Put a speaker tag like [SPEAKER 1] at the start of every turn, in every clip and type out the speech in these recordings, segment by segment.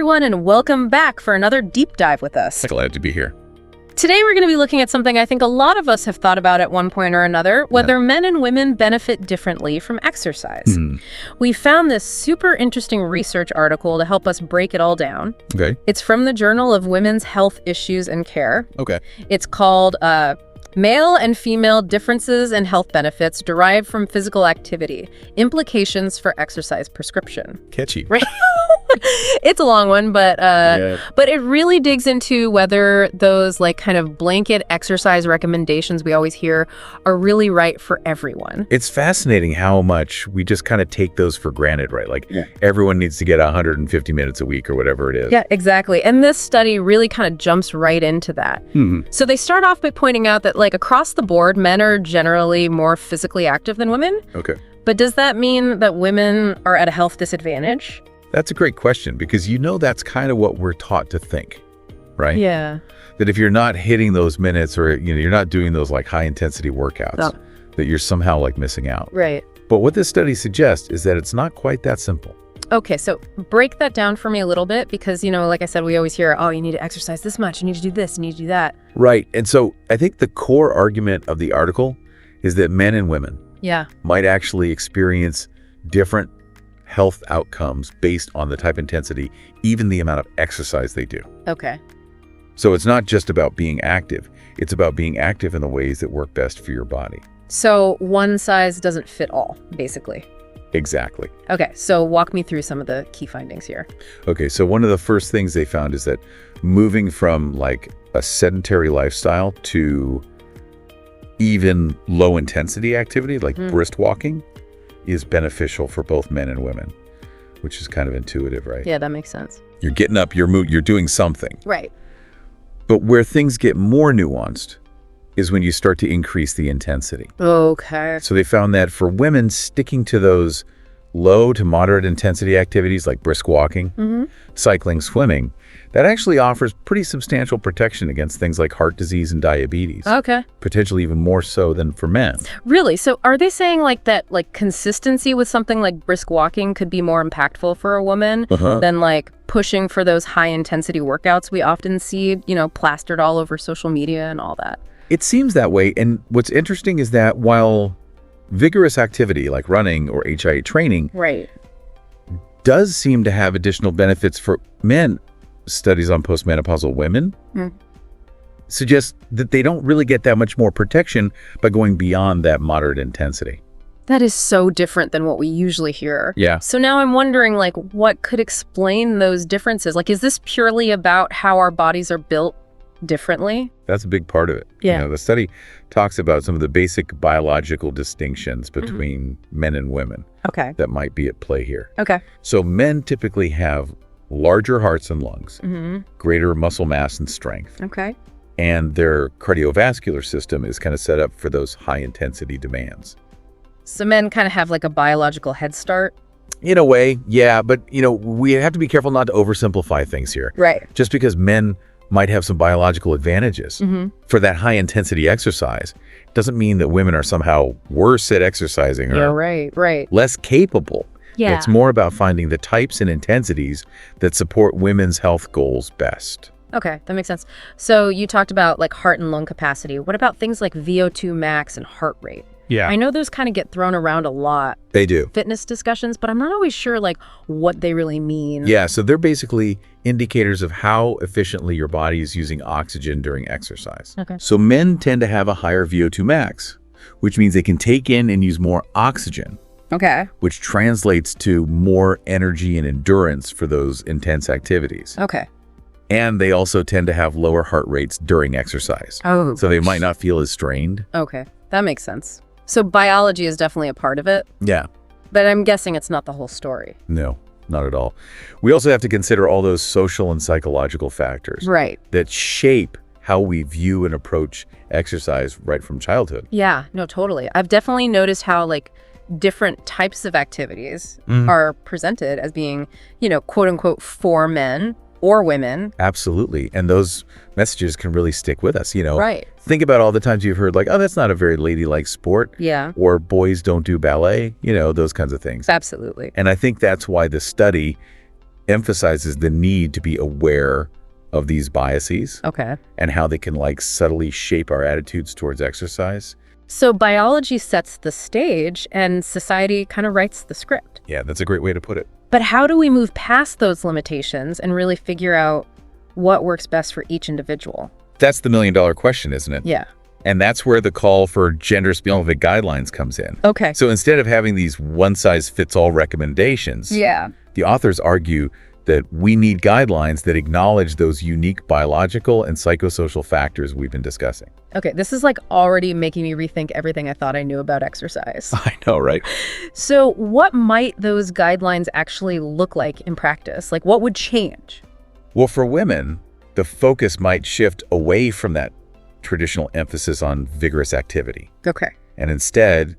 [SPEAKER 1] everyone, and welcome back for another deep dive with us.
[SPEAKER 2] Glad to be here.
[SPEAKER 1] Today, we're going to be looking at something I think a lot of us have thought about at one point or another, whether men and women benefit differently from exercise. We found this super interesting research article to help us break it all down.
[SPEAKER 2] Okay.
[SPEAKER 1] It's from the Journal of Women's Health Issues and Care.
[SPEAKER 2] Okay.
[SPEAKER 1] It's called Male and Female Differences in Health Benefits Derived from Physical Activity, Implications for Exercise Prescription.
[SPEAKER 2] Catchy.
[SPEAKER 1] Right? It's a long one, but it really digs into whether those like kind of blanket exercise recommendations we always hear are really right for everyone.
[SPEAKER 2] It's fascinating how much we just kind of take those for granted, right? Like everyone needs to get 150 minutes a week or whatever it is.
[SPEAKER 1] Yeah, exactly. And this study really kind of jumps right into that. So they start off by pointing out that like across the board, men are generally more physically active than women.
[SPEAKER 2] Okay.
[SPEAKER 1] But does that mean that women are at a health disadvantage?
[SPEAKER 2] That's a great question because that's kind of what we're taught to think, right?
[SPEAKER 1] Yeah.
[SPEAKER 2] That if you're not hitting those minutes or you're not doing those like high intensity workouts, that you're somehow like missing out.
[SPEAKER 1] Right.
[SPEAKER 2] But what this study suggests is that it's not quite that simple.
[SPEAKER 1] Okay, so break that down for me a little bit because, like I said, we always hear, oh, you need to exercise this much, you need to do this, you need to do that.
[SPEAKER 2] Right. And so I think the core argument of the article is that men and women might actually experience different health outcomes based on the type intensity, even the amount of exercise they do.
[SPEAKER 1] Okay.
[SPEAKER 2] So it's not just about being active. It's about being active in the ways that work best for your body.
[SPEAKER 1] So one size doesn't fit all, basically.
[SPEAKER 2] Exactly.
[SPEAKER 1] Okay, so walk me through some of the key findings here.
[SPEAKER 2] Okay, so one of the first things they found is that moving from like a sedentary lifestyle to even low intensity activity, like brisk walking, is beneficial for both men and women, which is kind of intuitive, right?
[SPEAKER 1] Yeah, that makes sense.
[SPEAKER 2] You're getting up, you're doing something.
[SPEAKER 1] Right.
[SPEAKER 2] But where things get more nuanced is when you start to increase the intensity.
[SPEAKER 1] Okay.
[SPEAKER 2] So they found that for women, sticking to those low to moderate intensity activities like brisk walking, cycling, swimming, that actually offers pretty substantial protection against things like heart disease and diabetes.
[SPEAKER 1] Okay.
[SPEAKER 2] Potentially even more so than for men.
[SPEAKER 1] Really? So are they saying like that like consistency with something like brisk walking could be more impactful for a woman than like pushing for those high intensity workouts we often see, plastered all over social media and all that?
[SPEAKER 2] It seems that way. And what's interesting is that while vigorous activity like running or HIIT training does seem to have additional benefits for men, studies on postmenopausal women suggest that they don't really get that much more protection by going beyond that moderate intensity.
[SPEAKER 1] That is so different than what we usually hear.
[SPEAKER 2] Yeah.
[SPEAKER 1] So now I'm wondering, like, what could explain those differences? Like, is this purely about how our bodies are built differently?
[SPEAKER 2] That's a big part of it.
[SPEAKER 1] Yeah.
[SPEAKER 2] The study talks about some of the basic biological distinctions between men and women that might be at play here.
[SPEAKER 1] Okay.
[SPEAKER 2] So men typically have larger hearts and lungs, greater muscle mass and strength.
[SPEAKER 1] Okay.
[SPEAKER 2] And their cardiovascular system is kind of set up for those high intensity demands.
[SPEAKER 1] So men kind of have like a biological head start?
[SPEAKER 2] In a way, yeah. But, we have to be careful not to oversimplify things here.
[SPEAKER 1] Right.
[SPEAKER 2] Just because men might have some biological advantages for that high intensity exercise doesn't mean that women are somehow worse at exercising or
[SPEAKER 1] right.
[SPEAKER 2] less capable.
[SPEAKER 1] Yeah.
[SPEAKER 2] It's more about finding the types and intensities that support women's health goals best.
[SPEAKER 1] Okay, that makes sense. So you talked about like heart and lung capacity. What about things like VO2 max and heart rate?
[SPEAKER 2] Yeah.
[SPEAKER 1] I know those kind of get thrown around a lot.
[SPEAKER 2] They do.
[SPEAKER 1] Fitness discussions, but I'm not always sure like what they really mean.
[SPEAKER 2] Yeah, so they're basically indicators of how efficiently your body is using oxygen during exercise.
[SPEAKER 1] Okay.
[SPEAKER 2] So men tend to have a higher VO2 max, which means they can take in and use more oxygen.
[SPEAKER 1] Okay.
[SPEAKER 2] Which translates to more energy and endurance for those intense activities.
[SPEAKER 1] Okay.
[SPEAKER 2] And they also tend to have lower heart rates during exercise.
[SPEAKER 1] Oh.
[SPEAKER 2] So they might not feel as strained.
[SPEAKER 1] Okay, that makes sense. So biology is definitely a part of it.
[SPEAKER 2] Yeah.
[SPEAKER 1] But I'm guessing it's not the whole story.
[SPEAKER 2] No, not at all. We also have to consider all those social and psychological factors that shape how we view and approach exercise right from childhood.
[SPEAKER 1] Yeah, no, totally. I've definitely noticed how like different types of activities are presented as being, quote unquote, for men or women.
[SPEAKER 2] Absolutely. And those messages can really stick with us,
[SPEAKER 1] Right.
[SPEAKER 2] Think about all the times you've heard like, oh, that's not a very ladylike sport.
[SPEAKER 1] Yeah.
[SPEAKER 2] Or boys don't do ballet, those kinds of things.
[SPEAKER 1] Absolutely.
[SPEAKER 2] And I think that's why the study emphasizes the need to be aware of these biases.
[SPEAKER 1] Okay.
[SPEAKER 2] And how they can like subtly shape our attitudes towards exercise.
[SPEAKER 1] So biology sets the stage and society kind of writes the script.
[SPEAKER 2] Yeah, that's a great way to put it.
[SPEAKER 1] But how do we move past those limitations and really figure out what works best for each individual?
[SPEAKER 2] That's the million-dollar question, isn't it?
[SPEAKER 1] Yeah.
[SPEAKER 2] And that's where the call for gender-specific guidelines comes in.
[SPEAKER 1] Okay.
[SPEAKER 2] So instead of having these one-size-fits-all recommendations, the authors argue that we need guidelines that acknowledge those unique biological and psychosocial factors we've been discussing.
[SPEAKER 1] Okay, this is like already making me rethink everything I thought I knew about exercise.
[SPEAKER 2] I know, right?
[SPEAKER 1] So what might those guidelines actually look like in practice? Like what would change?
[SPEAKER 2] Well, for women, the focus might shift away from that traditional emphasis on vigorous activity.
[SPEAKER 1] Okay.
[SPEAKER 2] And instead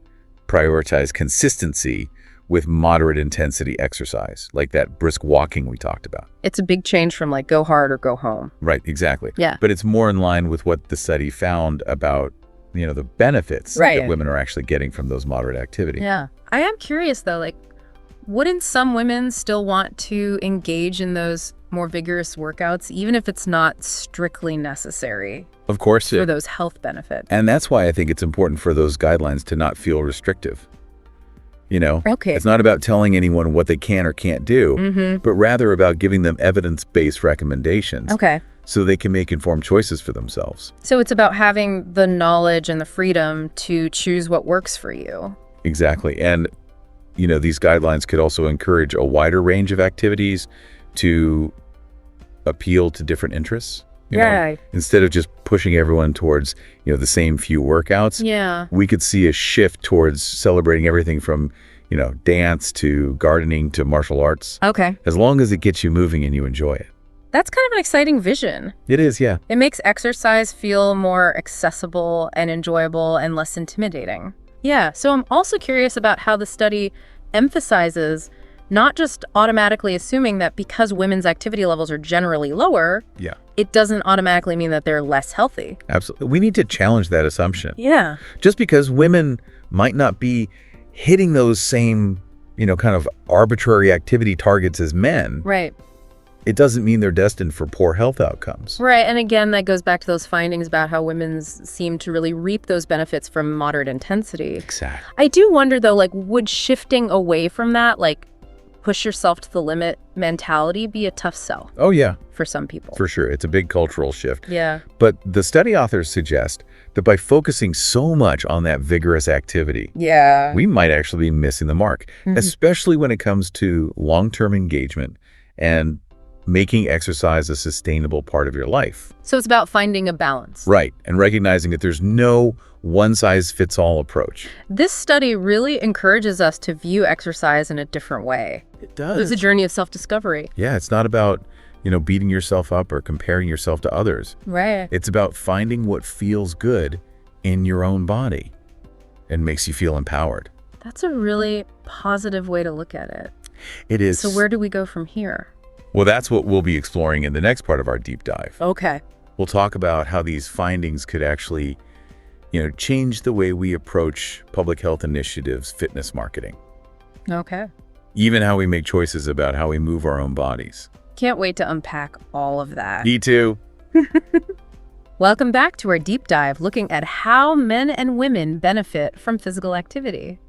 [SPEAKER 2] prioritize consistency with moderate intensity exercise, like that brisk walking we talked about.
[SPEAKER 1] It's a big change from like go hard or go home.
[SPEAKER 2] Right, exactly.
[SPEAKER 1] Yeah.
[SPEAKER 2] But it's more in line with what the study found about, the benefits that women are actually getting from those moderate activity.
[SPEAKER 1] Yeah. I am curious though, like, wouldn't some women still want to engage in those more vigorous workouts, even if it's not strictly necessary?
[SPEAKER 2] Of course.
[SPEAKER 1] For those health benefits.
[SPEAKER 2] And that's why I think it's important for those guidelines to not feel restrictive.
[SPEAKER 1] Okay.
[SPEAKER 2] It's not about telling anyone what they can or can't do, but rather about giving them evidence-based recommendations.
[SPEAKER 1] Okay.
[SPEAKER 2] So they can make informed choices for themselves.
[SPEAKER 1] So it's about having the knowledge and the freedom to choose what works for you.
[SPEAKER 2] Exactly. And, these guidelines could also encourage a wider range of activities to appeal to different interests. Instead of just pushing everyone towards, the same few workouts.
[SPEAKER 1] Yeah.
[SPEAKER 2] We could see a shift towards celebrating everything from, dance to gardening to martial arts.
[SPEAKER 1] Okay.
[SPEAKER 2] As long as it gets you moving and you enjoy it.
[SPEAKER 1] That's kind of an exciting vision.
[SPEAKER 2] It is, yeah.
[SPEAKER 1] It makes exercise feel more accessible and enjoyable and less intimidating. Yeah. So I'm also curious about how the study emphasizes not just automatically assuming that because women's activity levels are generally lower, it doesn't automatically mean that they're less healthy.
[SPEAKER 2] Absolutely. We need to challenge that assumption.
[SPEAKER 1] Yeah.
[SPEAKER 2] Just because women might not be hitting those same, kind of arbitrary activity targets as men.
[SPEAKER 1] Right.
[SPEAKER 2] It doesn't mean they're destined for poor health outcomes.
[SPEAKER 1] Right. And again, that goes back to those findings about how women seem to really reap those benefits from moderate intensity.
[SPEAKER 2] Exactly.
[SPEAKER 1] I do wonder, though, like, would shifting away from that, like, push yourself to the limit mentality be a tough sell?
[SPEAKER 2] Oh, yeah.
[SPEAKER 1] For some people.
[SPEAKER 2] For sure. It's a big cultural shift.
[SPEAKER 1] Yeah.
[SPEAKER 2] But the study authors suggest that by focusing so much on that vigorous activity, we might actually be missing the mark, especially when it comes to long-term engagement and making exercise a sustainable part of your life.
[SPEAKER 1] So it's about finding a balance.
[SPEAKER 2] Right. And recognizing that there's no one-size-fits-all approach.
[SPEAKER 1] This study really encourages us to view exercise in a different way.
[SPEAKER 2] It does.
[SPEAKER 1] It's a journey of self-discovery.
[SPEAKER 2] Yeah, it's not about, beating yourself up or comparing yourself to others.
[SPEAKER 1] Right.
[SPEAKER 2] It's about finding what feels good in your own body and makes you feel empowered.
[SPEAKER 1] That's a really positive way to look at it.
[SPEAKER 2] It is.
[SPEAKER 1] So where do we go from here?
[SPEAKER 2] Well, that's what we'll be exploring in the next part of our deep dive.
[SPEAKER 1] Okay.
[SPEAKER 2] We'll talk about how these findings could actually, change the way we approach public health initiatives, fitness marketing.
[SPEAKER 1] Okay.
[SPEAKER 2] Even how we make choices about how we move our own bodies.
[SPEAKER 1] Can't wait to unpack all of that.
[SPEAKER 2] Me too.
[SPEAKER 1] Welcome back to our deep dive, looking at how men and women benefit from physical activity.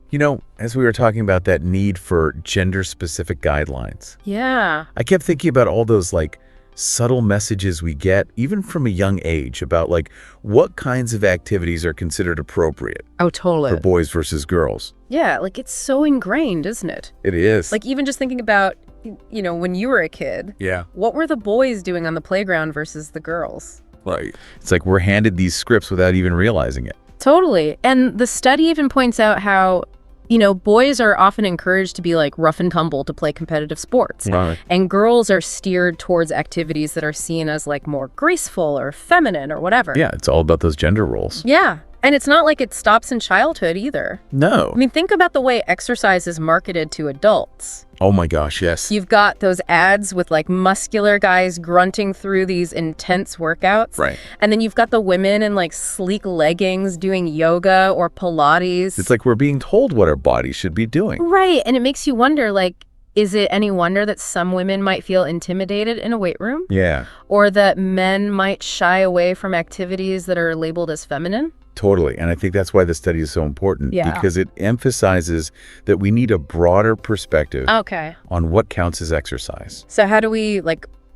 [SPEAKER 2] As we were talking about that need for gender-specific guidelines.
[SPEAKER 1] Yeah.
[SPEAKER 2] I kept thinking about all those, subtle messages we get, even from a young age, about, what kinds of activities are considered appropriate.
[SPEAKER 1] Oh, totally.
[SPEAKER 2] For boys versus girls.
[SPEAKER 1] Yeah, it's so ingrained, isn't it?
[SPEAKER 2] It is.
[SPEAKER 1] Even just thinking about, when you were a kid.
[SPEAKER 2] Yeah.
[SPEAKER 1] What were the boys doing on the playground versus the girls?
[SPEAKER 2] Right. It's like we're handed these scripts without even realizing it.
[SPEAKER 1] Totally. And the study even points out how boys are often encouraged to be rough and tumble to play competitive sports.
[SPEAKER 2] Right.
[SPEAKER 1] And girls are steered towards activities that are seen as more graceful or feminine or whatever.
[SPEAKER 2] Yeah, it's all about those gender roles.
[SPEAKER 1] Yeah. And it's not like it stops in childhood either.
[SPEAKER 2] No.
[SPEAKER 1] I mean, think about the way exercise is marketed to adults.
[SPEAKER 2] Oh my gosh, yes.
[SPEAKER 1] You've got those ads with muscular guys grunting through these intense workouts.
[SPEAKER 2] Right.
[SPEAKER 1] And then you've got the women in sleek leggings doing yoga or Pilates.
[SPEAKER 2] It's like we're being told what our bodies should be doing.
[SPEAKER 1] Right. And it makes you wonder, is it any wonder that some women might feel intimidated in a weight room?
[SPEAKER 2] Yeah.
[SPEAKER 1] Or that men might shy away from activities that are labeled as feminine?
[SPEAKER 2] Totally. And I think that's why the study is so important. Because it emphasizes that we need a broader perspective on what counts as exercise.
[SPEAKER 1] So how do we,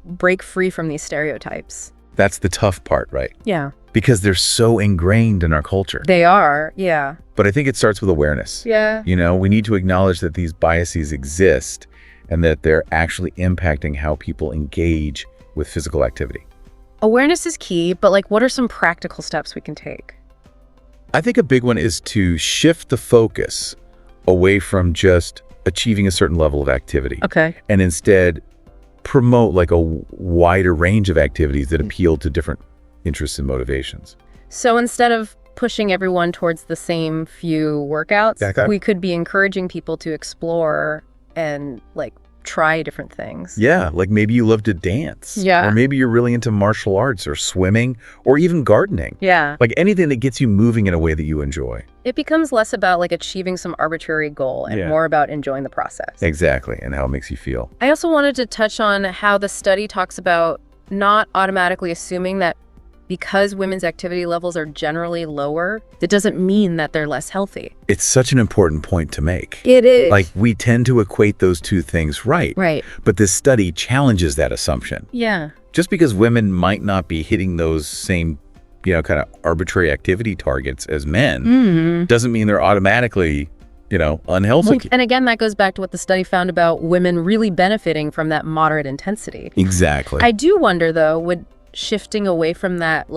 [SPEAKER 1] break free from these stereotypes?
[SPEAKER 2] That's the tough part, right?
[SPEAKER 1] Yeah.
[SPEAKER 2] Because they're so ingrained in our culture.
[SPEAKER 1] They are, yeah.
[SPEAKER 2] But I think it starts with awareness.
[SPEAKER 1] Yeah.
[SPEAKER 2] We need to acknowledge that these biases exist and that they're actually impacting how people engage with physical activity.
[SPEAKER 1] Awareness is key, but what are some practical steps we can take?
[SPEAKER 2] I think a big one is to shift the focus away from just achieving a certain level of activity.
[SPEAKER 1] Okay.
[SPEAKER 2] And instead promote a wider range of activities that appeal to different interests and motivations.
[SPEAKER 1] So instead of pushing everyone towards the same few workouts, we could be encouraging people to explore and try different things.
[SPEAKER 2] Yeah, maybe you love to dance.
[SPEAKER 1] Yeah.
[SPEAKER 2] Or maybe you're really into martial arts or swimming or even gardening.
[SPEAKER 1] Yeah.
[SPEAKER 2] Anything that gets you moving in a way that you enjoy.
[SPEAKER 1] It becomes less about achieving some arbitrary goal and more about enjoying the process.
[SPEAKER 2] Exactly, and how it makes you feel.
[SPEAKER 1] I also wanted to touch on how the study talks about not automatically assuming that because women's activity levels are generally lower, that doesn't mean that they're less healthy.
[SPEAKER 2] It's such an important point to make.
[SPEAKER 1] It is.
[SPEAKER 2] We tend to equate those two things right.
[SPEAKER 1] Right.
[SPEAKER 2] But this study challenges that assumption.
[SPEAKER 1] Yeah.
[SPEAKER 2] Just because women might not be hitting those same, kind of arbitrary activity targets as men, doesn't mean they're automatically, unhealthy.
[SPEAKER 1] And again, that goes back to what the study found about women really benefiting from that moderate intensity.
[SPEAKER 2] Exactly.
[SPEAKER 1] I do wonder, though, would shifting away from that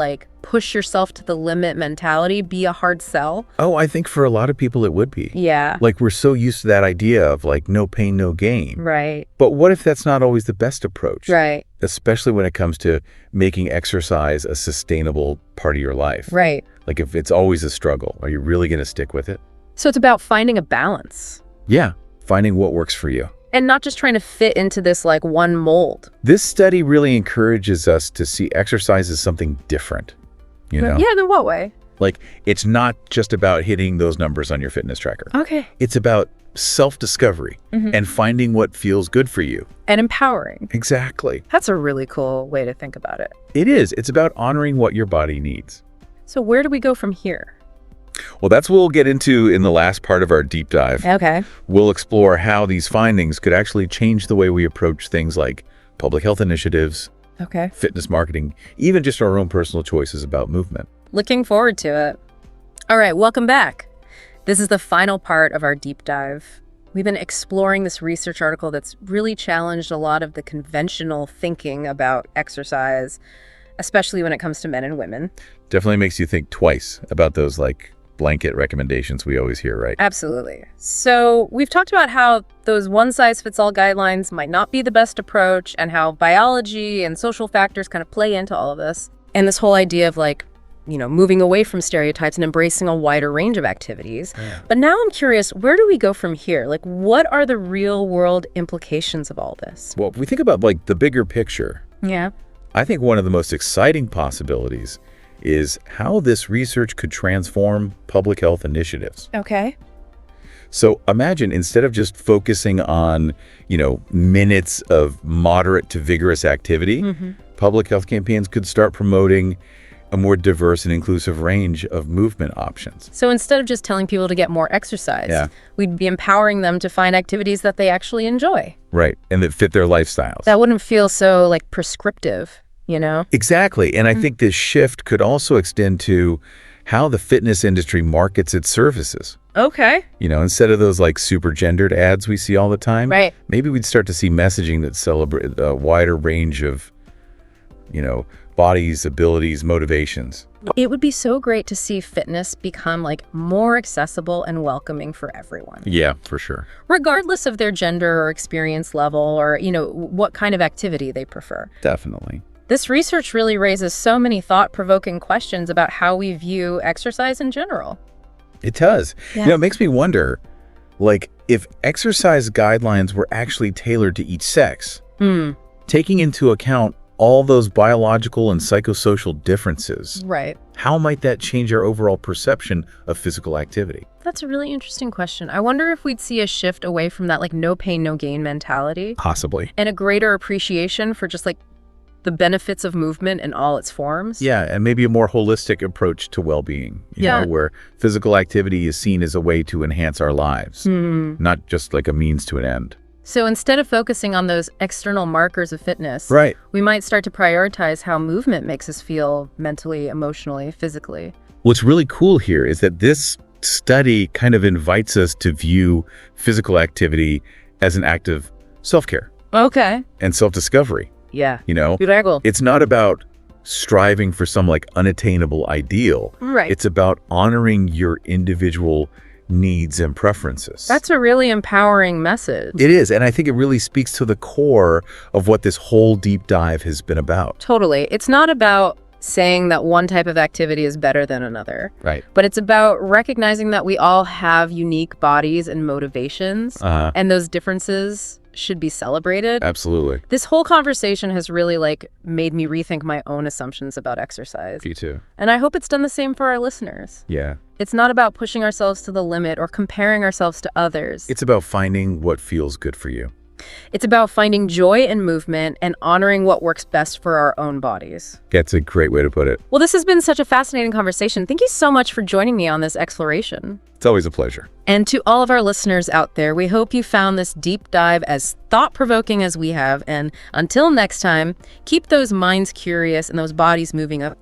[SPEAKER 1] push yourself to the limit mentality be a hard sell?
[SPEAKER 2] Oh, I think for a lot of people it would be.
[SPEAKER 1] Yeah.
[SPEAKER 2] We're so used to that idea of no pain, no gain.
[SPEAKER 1] Right.
[SPEAKER 2] But what if that's not always the best approach?
[SPEAKER 1] Right.
[SPEAKER 2] Especially when it comes to making exercise a sustainable part of your life.
[SPEAKER 1] Right.
[SPEAKER 2] If it's always a struggle, are you really going to stick with it?
[SPEAKER 1] So it's about finding a balance.
[SPEAKER 2] Yeah. Finding what works for you.
[SPEAKER 1] And not just trying to fit into this one mold.
[SPEAKER 2] This study really encourages us to see exercise as something different,
[SPEAKER 1] Yeah, in what way?
[SPEAKER 2] It's not just about hitting those numbers on your fitness tracker.
[SPEAKER 1] Okay.
[SPEAKER 2] It's about self-discovery and finding what feels good for you.
[SPEAKER 1] And empowering.
[SPEAKER 2] Exactly.
[SPEAKER 1] That's a really cool way to think about it.
[SPEAKER 2] It is. It's about honoring what your body needs.
[SPEAKER 1] So where do we go from here?
[SPEAKER 2] Well, that's what we'll get into in the last part of our deep dive.
[SPEAKER 1] Okay.
[SPEAKER 2] We'll explore how these findings could actually change the way we approach things like public health initiatives, fitness marketing, even just our own personal choices about movement.
[SPEAKER 1] Looking forward to it. All right, welcome back. This is the final part of our deep dive. We've been exploring this research article that's really challenged a lot of the conventional thinking about exercise, especially when it comes to men and women.
[SPEAKER 2] Definitely makes you think twice about those blanket recommendations we always hear, right?
[SPEAKER 1] Absolutely. So we've talked about how those one-size-fits-all guidelines might not be the best approach and how biology and social factors kind of play into all of this. And this whole idea of moving away from stereotypes and embracing a wider range of activities. Yeah. But now I'm curious, where do we go from here? What are the real-world implications of all this?
[SPEAKER 2] Well, if we think about the bigger picture, I think one of the most exciting possibilities is how this research could transform public health initiatives.
[SPEAKER 1] Okay.
[SPEAKER 2] So imagine instead of just focusing on, minutes of moderate to vigorous activity, public health campaigns could start promoting a more diverse and inclusive range of movement options.
[SPEAKER 1] So instead of just telling people to get more exercise, we'd be empowering them to find activities that they actually enjoy.
[SPEAKER 2] Right, and that fit their lifestyles.
[SPEAKER 1] That wouldn't feel so prescriptive.
[SPEAKER 2] Exactly. And I think this shift could also extend to how the fitness industry markets its services.
[SPEAKER 1] Okay.
[SPEAKER 2] Instead of those super gendered ads we see all the time,
[SPEAKER 1] right?
[SPEAKER 2] Maybe we'd start to see messaging that celebrate a wider range of, bodies, abilities, motivations.
[SPEAKER 1] It would be so great to see fitness become more accessible and welcoming for everyone.
[SPEAKER 2] Yeah, for sure.
[SPEAKER 1] Regardless of their gender or experience level or, what kind of activity they prefer.
[SPEAKER 2] Definitely.
[SPEAKER 1] This research really raises so many thought-provoking questions about how we view exercise in general.
[SPEAKER 2] It does.
[SPEAKER 1] Yeah.
[SPEAKER 2] It makes me wonder, if exercise guidelines were actually tailored to each sex, taking into account all those biological and psychosocial differences.
[SPEAKER 1] Right.
[SPEAKER 2] how might that change our overall perception of physical activity?
[SPEAKER 1] That's a really interesting question. I wonder if we'd see a shift away from that like no pain, no gain mentality.
[SPEAKER 2] Possibly.
[SPEAKER 1] And a greater appreciation for just like the benefits of movement in all its forms.
[SPEAKER 2] Yeah, and maybe a more holistic approach to well-being, you know, where physical activity is seen as a way to enhance our lives, not just like a means to an end.
[SPEAKER 1] So instead of focusing on those external markers of fitness, we might start to prioritize how movement makes us feel mentally, emotionally, physically.
[SPEAKER 2] What's really cool here is that this study kind of invites us to view physical activity as an act of self-care.
[SPEAKER 1] Okay.
[SPEAKER 2] And self-discovery.
[SPEAKER 1] Yeah.
[SPEAKER 2] You know, it's not about striving for some like unattainable ideal.
[SPEAKER 1] Right.
[SPEAKER 2] It's about honoring your individual needs and preferences.
[SPEAKER 1] That's a really empowering message.
[SPEAKER 2] It is. And I think it really speaks to the core of what this whole deep dive has been about.
[SPEAKER 1] Totally. It's not about saying that one type of activity is better than another.
[SPEAKER 2] Right.
[SPEAKER 1] But it's about recognizing that we all have unique bodies and motivations, and those differences should be celebrated.
[SPEAKER 2] Absolutely.
[SPEAKER 1] This whole conversation has really like made me rethink my own assumptions about exercise.
[SPEAKER 2] Me too.
[SPEAKER 1] And I hope it's done the same for our listeners.
[SPEAKER 2] Yeah.
[SPEAKER 1] It's not about pushing ourselves to the limit or comparing ourselves to others.
[SPEAKER 2] It's about finding what feels good for you.
[SPEAKER 1] It's about finding joy in movement and honoring what works best for our own bodies.
[SPEAKER 2] That's a great way to put it.
[SPEAKER 1] Well, this has been such a fascinating conversation. Thank you so much for joining me on this exploration.
[SPEAKER 2] It's always a pleasure.
[SPEAKER 1] And to all of our listeners out there, we hope you found this deep dive as thought-provoking as we have. And until next time, keep those minds curious and those bodies moving up.